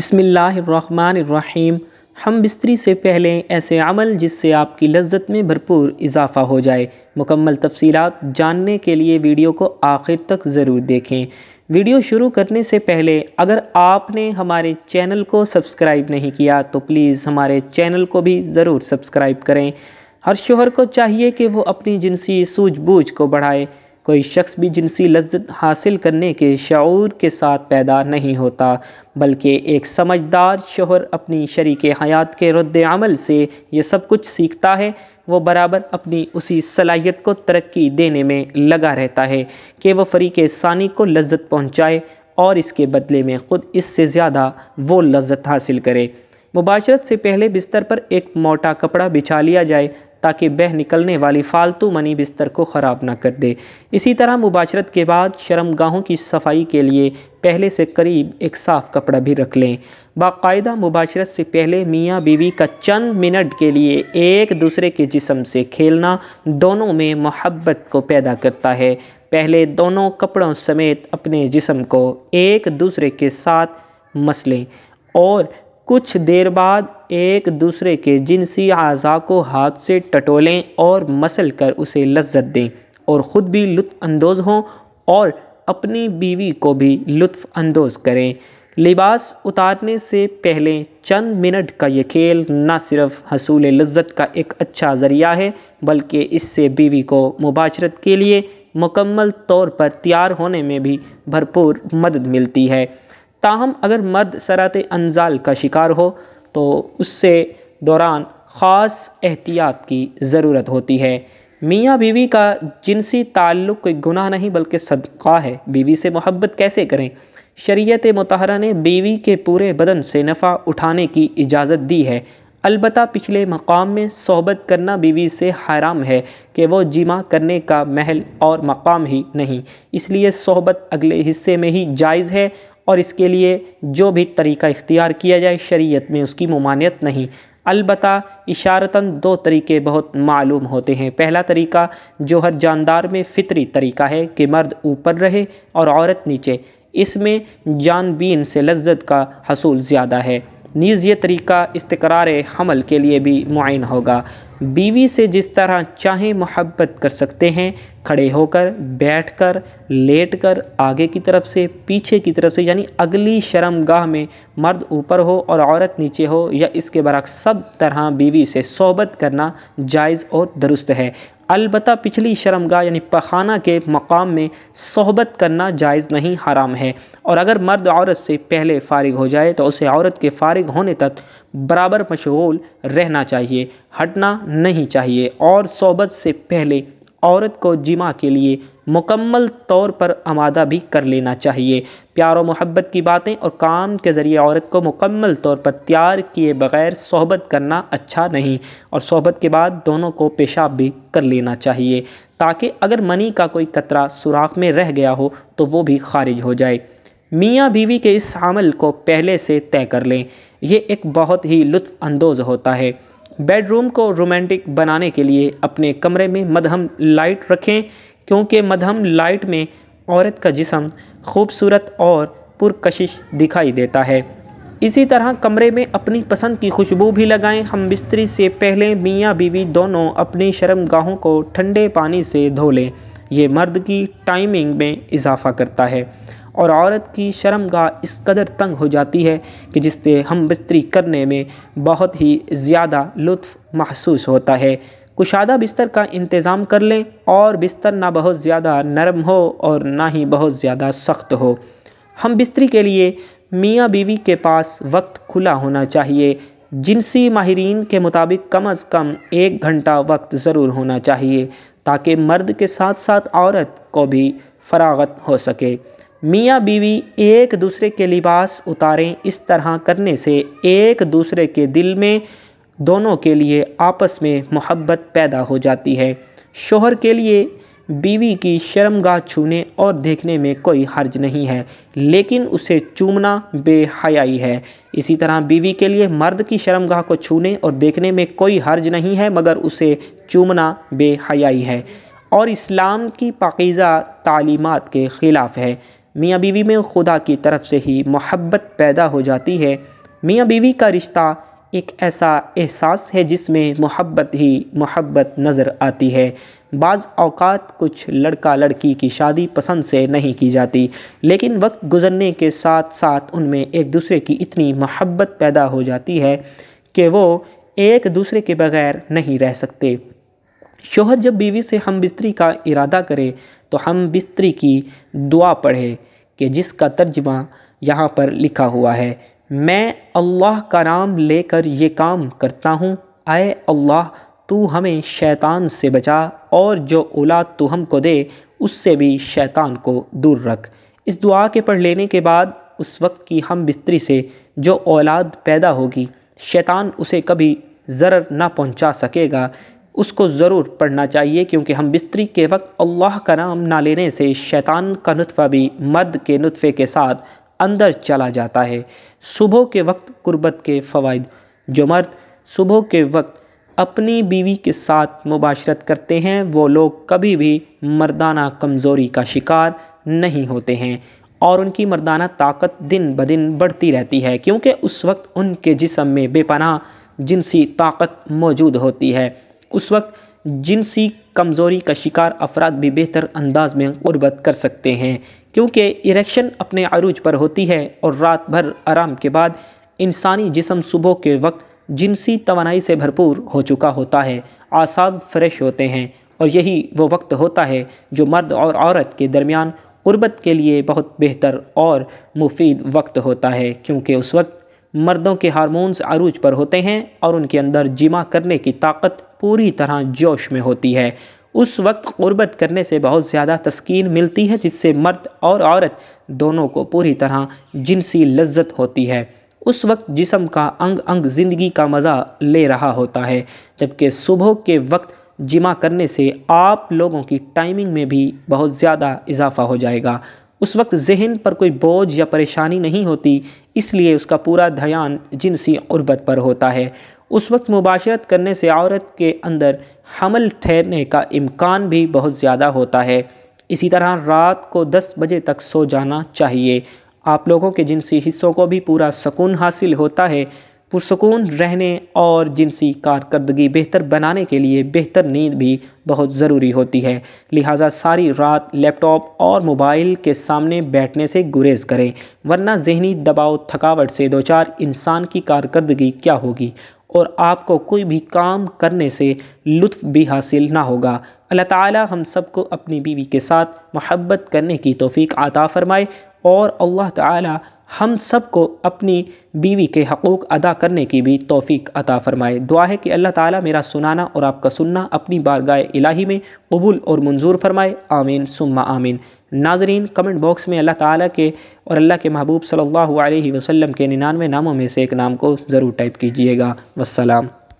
بسم اللہ الرحمن الرحیم۔ ہم بستری سے پہلے ایسے عمل جس سے آپ کی لذت میں بھرپور اضافہ ہو جائے۔ مکمل تفصیلات جاننے کے لیے ویڈیو کو آخر تک ضرور دیکھیں۔ ویڈیو شروع کرنے سے پہلے اگر آپ نے ہمارے چینل کو سبسکرائب نہیں کیا تو پلیز ہمارے چینل کو بھی ضرور سبسکرائب کریں۔ ہر شوہر کو چاہیے کہ وہ اپنی جنسی سوجھ بوجھ کو بڑھائے۔ کوئی شخص بھی جنسی لذت حاصل کرنے کے شعور کے ساتھ پیدا نہیں ہوتا، بلکہ ایک سمجھدار شوہر اپنی شریک حیات کے رد عمل سے یہ سب کچھ سیکھتا ہے۔ وہ برابر اپنی اسی صلاحیت کو ترقی دینے میں لگا رہتا ہے کہ وہ فریق ثانی کو لذت پہنچائے اور اس کے بدلے میں خود اس سے زیادہ وہ لذت حاصل کرے۔ مباشرت سے پہلے بستر پر ایک موٹا کپڑا بچھا لیا جائے تاکہ بہہ نکلنے والی فالتو منی بستر کو خراب نہ کر دے۔ اسی طرح مباشرت کے بعد شرمگاہوں کی صفائی کے لیے پہلے سے قریب ایک صاف کپڑا بھی رکھ لیں۔ باقاعدہ مباشرت سے پہلے میاں بیوی کا چند منٹ کے لیے ایک دوسرے کے جسم سے کھیلنا دونوں میں محبت کو پیدا کرتا ہے۔ پہلے دونوں کپڑوں سمیت اپنے جسم کو ایک دوسرے کے ساتھ مسلیں اور کچھ دیر بعد ایک دوسرے کے جنسی اعضاء کو ہاتھ سے ٹٹولیں اور مسل کر اسے لذت دیں اور خود بھی لطف اندوز ہوں اور اپنی بیوی کو بھی لطف اندوز کریں۔ لباس اتارنے سے پہلے چند منٹ کا یہ کھیل نہ صرف حصول لذت کا ایک اچھا ذریعہ ہے بلکہ اس سے بیوی کو مباشرت کے لیے مکمل طور پر تیار ہونے میں بھی بھرپور مدد ملتی ہے۔ تاہم اگر مرد سرات انزال کا شکار ہو تو اس سے دوران خاص احتیاط کی ضرورت ہوتی ہے۔ میاں بیوی کا جنسی تعلق کوئی گناہ نہیں بلکہ صدقہ ہے۔ بیوی سے محبت کیسے کریں؟ شریعت مطہرہ نے بیوی کے پورے بدن سے نفع اٹھانے کی اجازت دی ہے، البتہ پچھلے مقام میں صحبت کرنا بیوی سے حرام ہے کہ وہ جماع کرنے کا محل اور مقام ہی نہیں، اس لیے صحبت اگلے حصے میں ہی جائز ہے اور اس کے لیے جو بھی طریقہ اختیار کیا جائے شریعت میں اس کی ممانعت نہیں۔ البتہ اشارتاً دو طریقے بہت معلوم ہوتے ہیں۔ پہلا طریقہ جو ہر جاندار میں فطری طریقہ ہے کہ مرد اوپر رہے اور عورت نیچے، اس میں جان بین سے لذت کا حصول زیادہ ہے۔ نیز یہ طریقہ استقرار حمل کے لیے بھی معین ہوگا۔ بیوی سے جس طرح چاہیں محبت کر سکتے ہیں، کھڑے ہو کر، بیٹھ کر، لیٹ کر، آگے کی طرف سے، پیچھے کی طرف سے، یعنی اگلی شرمگاہ میں مرد اوپر ہو اور عورت نیچے ہو یا اس کے برعکس سب طرح بیوی سے صحبت کرنا جائز اور درست ہے۔ البتہ پچھلی شرمگاہ یعنی پخانہ کے مقام میں صحبت کرنا جائز نہیں، حرام ہے، اور اگر مرد عورت سے پہلے فارغ ہو جائے تو اسے عورت کے فارغ ہونے تک برابر مشغول رہنا چاہیے، ہٹنا نہیں چاہیے، اور صحبت سے پہلے عورت کو جماع کے لیے مکمل طور پر آمادہ بھی کر لینا چاہیے۔ پیار و محبت کی باتیں اور کام کے ذریعے عورت کو مکمل طور پر تیار کیے بغیر صحبت کرنا اچھا نہیں، اور صحبت کے بعد دونوں کو پیشاب بھی کر لینا چاہیے تاکہ اگر منی کا کوئی قطرہ سوراخ میں رہ گیا ہو تو وہ بھی خارج ہو جائے۔ میاں بیوی کے اس عمل کو پہلے سے طے کر لیں، یہ ایک بہت ہی لطف اندوز ہوتا ہے۔ بیڈ روم کو رومانٹک بنانے کے لیے اپنے کمرے میں مدھم لائٹ رکھیں، کیونکہ مدھم لائٹ میں عورت کا جسم خوبصورت اور پرکشش دکھائی دیتا ہے۔ اسی طرح کمرے میں اپنی پسند کی خوشبو بھی لگائیں۔ ہم بستری سے پہلے میاں بیوی دونوں اپنی شرمگاہوں کو ٹھنڈے پانی سے دھو لیں، یہ مرد کی ٹائمنگ میں اضافہ کرتا ہے اور عورت کی شرمگاہ اس قدر تنگ ہو جاتی ہے کہ جس سے ہم بستری کرنے میں بہت ہی زیادہ لطف محسوس ہوتا ہے۔ کشادہ بستر کا انتظام کر لیں اور بستر نہ بہت زیادہ نرم ہو اور نہ ہی بہت زیادہ سخت ہو۔ ہم بستری کے لیے میاں بیوی کے پاس وقت کھلا ہونا چاہیے۔ جنسی ماہرین کے مطابق کم از کم 1 گھنٹہ وقت ضرور ہونا چاہیے تاکہ مرد کے ساتھ ساتھ عورت کو بھی فراغت ہو سکے۔ میاں بیوی ایک دوسرے کے لباس اتاریں، اس طرح کرنے سے ایک دوسرے کے دل میں دونوں کے لیے آپس میں محبت پیدا ہو جاتی ہے۔ شوہر کے لیے بیوی کی شرمگاہ چھونے اور دیکھنے میں کوئی حرج نہیں ہے، لیکن اسے چومنا بے حیائی ہے۔ اسی طرح بیوی کے لیے مرد کی شرمگاہ کو چھونے اور دیکھنے میں کوئی حرج نہیں ہے مگر اسے چومنا بے حیائی ہے اور اسلام کی پاکیزہ تعلیمات کے خلاف ہے۔ میاں بیوی میں خدا کی طرف سے ہی محبت پیدا ہو جاتی ہے۔ میاں بیوی کا رشتہ ایک ایسا احساس ہے جس میں محبت ہی محبت نظر آتی ہے۔ بعض اوقات کچھ لڑکا لڑکی کی شادی پسند سے نہیں کی جاتی، لیکن وقت گزرنے کے ساتھ ساتھ ان میں ایک دوسرے کی اتنی محبت پیدا ہو جاتی ہے کہ وہ ایک دوسرے کے بغیر نہیں رہ سکتے۔ شوہر جب بیوی سے ہم بستری کا ارادہ کرے تو ہم بستری کی دعا پڑھے کہ جس کا ترجمہ یہاں پر لکھا ہوا ہے: میں اللہ کا نام لے کر یہ کام کرتا ہوں، اے اللہ تو ہمیں شیطان سے بچا اور جو اولاد تو ہم کو دے اس سے بھی شیطان کو دور رکھ۔ اس دعا کے پڑھ لینے کے بعد اس وقت کی ہم بستری سے جو اولاد پیدا ہوگی شیطان اسے کبھی ضرر نہ پہنچا سکے گا۔ اس کو ضرور پڑھنا چاہیے، کیونکہ ہم بستری کے وقت اللہ کا نام نہ لینے سے شیطان کا نطفہ بھی مرد کے نطفے کے ساتھ اندر چلا جاتا ہے۔ صبح کے وقت قربت کے فوائد۔ جو مرد صبح کے وقت اپنی بیوی کے ساتھ مباشرت کرتے ہیں وہ لوگ کبھی بھی مردانہ کمزوری کا شکار نہیں ہوتے ہیں اور ان کی مردانہ طاقت دن بدن بڑھتی رہتی ہے، کیونکہ اس وقت ان کے جسم میں بے پناہ جنسی طاقت موجود ہوتی ہے۔ اس وقت جنسی کمزوری کا شکار افراد بھی بہتر انداز میں قربت کر سکتے ہیں، کیونکہ اریکشن اپنے عروج پر ہوتی ہے اور رات بھر آرام کے بعد انسانی جسم صبح کے وقت جنسی توانائی سے بھرپور ہو چکا ہوتا ہے، اعصاب فریش ہوتے ہیں، اور یہی وہ وقت ہوتا ہے جو مرد اور عورت کے درمیان قربت کے لیے بہت بہتر اور مفید وقت ہوتا ہے، کیونکہ اس وقت مردوں کے ہارمونز عروج پر ہوتے ہیں اور ان کے اندر جمع کرنے کی طاقت پوری طرح جوش میں ہوتی ہے۔ اس وقت قربت کرنے سے بہت زیادہ تسکین ملتی ہے، جس سے مرد اور عورت دونوں کو پوری طرح جنسی لذت ہوتی ہے۔ اس وقت جسم کا انگ انگ زندگی کا مزہ لے رہا ہوتا ہے، جبکہ صبح کے وقت جمع کرنے سے آپ لوگوں کی ٹائمنگ میں بھی بہت زیادہ اضافہ ہو جائے گا۔ اس وقت ذہن پر کوئی بوجھ یا پریشانی نہیں ہوتی، اس لیے اس کا پورا دھیان جنسی قربت پر ہوتا ہے۔ اس وقت مباشرت کرنے سے عورت کے اندر حمل ٹھہرنے کا امکان بھی بہت زیادہ ہوتا ہے۔ اسی طرح رات کو 10 بجے تک سو جانا چاہیے۔ آپ لوگوں کے جنسی حصوں کو بھی پورا سکون حاصل ہوتا ہے۔ پرسکون رہنے اور جنسی کارکردگی بہتر بنانے کے لیے بہتر نیند بھی بہت ضروری ہوتی ہے، لہٰذا ساری رات لیپ ٹاپ اور موبائل کے سامنے بیٹھنے سے گریز کریں، ورنہ ذہنی دباؤ تھکاوٹ سے دوچار انسان کی کارکردگی کیا ہوگی اور آپ کو کوئی بھی کام کرنے سے لطف بھی حاصل نہ ہوگا۔ اللہ تعالی ہم سب کو اپنی بیوی کے ساتھ محبت کرنے کی توفیق عطا فرمائے، اور اللہ تعالی ہم سب کو اپنی بیوی کے حقوق ادا کرنے کی بھی توفیق عطا فرمائے۔ دعا ہے کہ اللہ تعالی میرا سنانا اور آپ کا سننا اپنی بارگاہ الہی میں قبول اور منظور فرمائے، آمین ثم آمین۔ ناظرین، کمنٹ باکس میں اللہ تعالیٰ کے اور اللہ کے محبوب صلی اللہ علیہ وسلم کے 99 ناموں میں سے ایک نام کو ضرور ٹائپ کیجیے گا۔ والسلام۔